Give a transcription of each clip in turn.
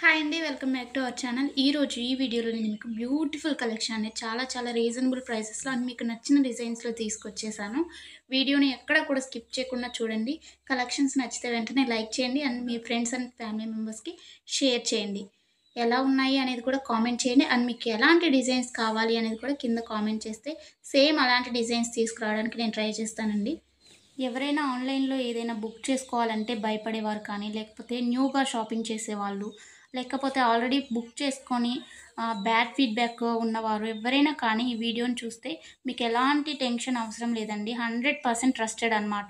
Hi అండి. Welcome back to our channel. ఈరోజు ఈ వీడియోలో నేను మీకు బ్యూటిఫుల్ కలెక్షన్ అనేది చాలా రీజనబుల్ ప్రైసెస్‌లో అండ్ మీకు నచ్చిన డిజైన్స్‌లో తీసుకొచ్చేసాను. వీడియోని ఎక్కడ కూడా స్కిప్ చేయకుండా చూడండి. కలెక్షన్స్ నచ్చితే వెంటనే లైక్ చేయండి and me friends and family మెంబర్స్‌కి షేర్ చేయండి. ఎలా ఉన్నాయి అనేది కూడా కామెంట్ చేయండి. అండ్ మీకు ఎలాంటి డిజైన్స్ కావాలి అనేది కూడా కింద కామెంట్ చేస్తే సేమ్ అలాంటి డిజైన్స్ తీసుకురావడానికి నేను ట్రై చేస్తానండి. ఎవరైనా ఆన్‌లైన్‌లో ఏదైనా బుక్ చేసుకోవాలంటే భయపడేవారు కానీ, లేకపోతే న్యూగా షాపింగ్ చేసేవాళ్ళు, లేకపోతే ఆల్రెడీ బుక్ చేసుకొని బ్యాడ్ ఫీడ్‌బ్యాక్ ఉన్నవారు ఎవ్వరైనా కానీ ఈ వీడియోని చూస్తే మీకు ఎలాంటి టెన్షన్ అవసరం లేదండి. 100% ట్రస్టెడ్ అనమాట.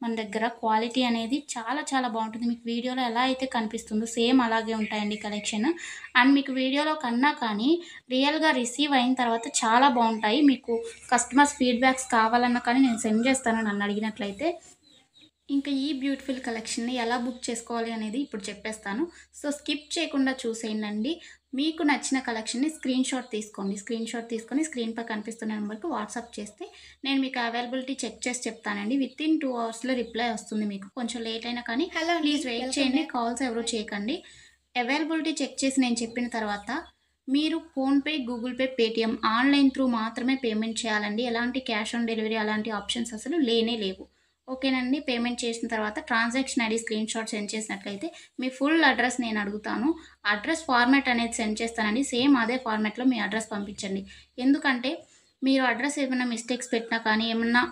మన దగ్గర క్వాలిటీ అనేది చాలా బావుంటుంది. మీకు వీడియోలో ఎలా అయితే కనిపిస్తుందో సేమ్ అలాగే ఉంటాయండి కలెక్షన్. అండ్ మీకు వీడియోలో కన్నా కానీ రియల్‌గా రిసీవ్ అయిన తర్వాత చాలా బావుంటాయి. మీకు కస్టమర్స్ ఫీడ్‌బ్యాక్స్ కావాలన్నా కానీ నేను సెండ్ చేస్తాను నన్ను అడిగినట్లయితే. ఇంకా ఈ బ్యూటిఫుల్ కలెక్షన్‌ని ఎలా బుక్ చేసుకోవాలి అనేది ఇప్పుడు చెప్పేస్తాను. సో, స్కిప్ చేయకుండా చూసేయండండి. మీకు నచ్చిన కలెక్షన్‌ని స్క్రీన్‌షాట్ తీసుకోండి. స్క్రీన్‌షాట్ తీసుకొని స్క్రీన్‌పై కనిపిస్తున్న నెంబర్‌కి వాట్సాప్ చేస్తే నేను మీకు అవైలబిలిటీ చెక్ చేసి చెప్తానండి. వితిన్ 2 అవర్స్‌లో రిప్లై వస్తుంది మీకు. కొంచెం లేట్ అయినా కానీ ప్లీజ్ వెయిట్ చేయండి. కాల్స్ ఎవరు చేయకండి. అవైలబిలిటీ చెక్ చేసి నేను చెప్పిన తర్వాత మీరు PhonePe, Google pay, Paytm online through మాత్రమే పేమెంట్ చేయాలండి. ఎలాంటి క్యాష్ ఆన్ డెలివరీ అలాంటి ఆప్షన్స్ అసలు లేనే లేవు. ఓకేనండి. పేమెంట్ చేసిన తర్వాత ట్రాన్సాక్షన్ ఐడీ స్క్రీన్‌షాట్ సెండ్ చేసినట్లయితే మీ ఫుల్ అడ్రస్ నేను అడుగుతాను. అడ్రస్ ఫార్మాట్ అనేది సెండ్ చేస్తానండి. సేమ్ అదే ఫార్మాట్‌లో మీ అడ్రస్ పంపించండి. ఎందుకంటే మీరు అడ్రస్ ఏమైనా మిస్టేక్స్ పెట్టినా కానీ, ఏమన్నా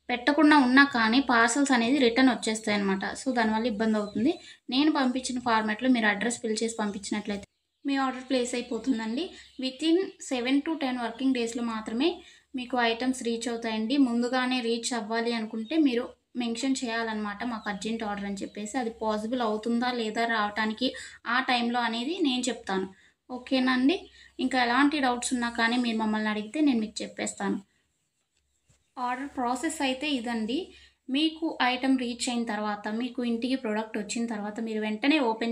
పెట్టకుండా ఉన్నా కానీ పార్సెల్స్ అనేది రిటర్న్ వచ్చేస్తాయన్నమాట. సో, దానివల్ల ఇబ్బందవుతుంది. నేను పంపించిన ఫార్మాట్‌లో మీరు అడ్రస్ ఫిల్ చేసి పంపించినట్లయితే మీ ఆర్డర్ ప్లేస్ అయిపోతుందండి. వితిన్ 7-10 వర్కింగ్ డేస్‌లో మాత్రమే మీకు ఐటెమ్స్ రీచ్ అవుతాయండి. ముందుగానే రీచ్ అవ్వాలి అనుకుంటే మీరు మెన్షన్ చేయాలన్నమాట. మాకు అర్జెంట్ ఆర్డర్ అని చెప్పేసి. అది పాసిబుల్ అవుతుందా లేదా రావటానికి ఆ టైంలో అనేది నేను చెప్తాను. ఓకేనా అండి? ఇంకా ఎలాంటి డౌట్స్ ఉన్నా కానీ మీరు మమ్మల్ని అడిగితే నేను మీకు చెప్పేస్తాను. ఆర్డర్ ప్రాసెస్ అయితే ఇదండి. మీకు ఐటెమ్ రీచ్ అయిన తర్వాత, మీకు ఇంటికి ప్రొడక్ట్ వచ్చిన తర్వాత మీరు వెంటనే ఓపెన్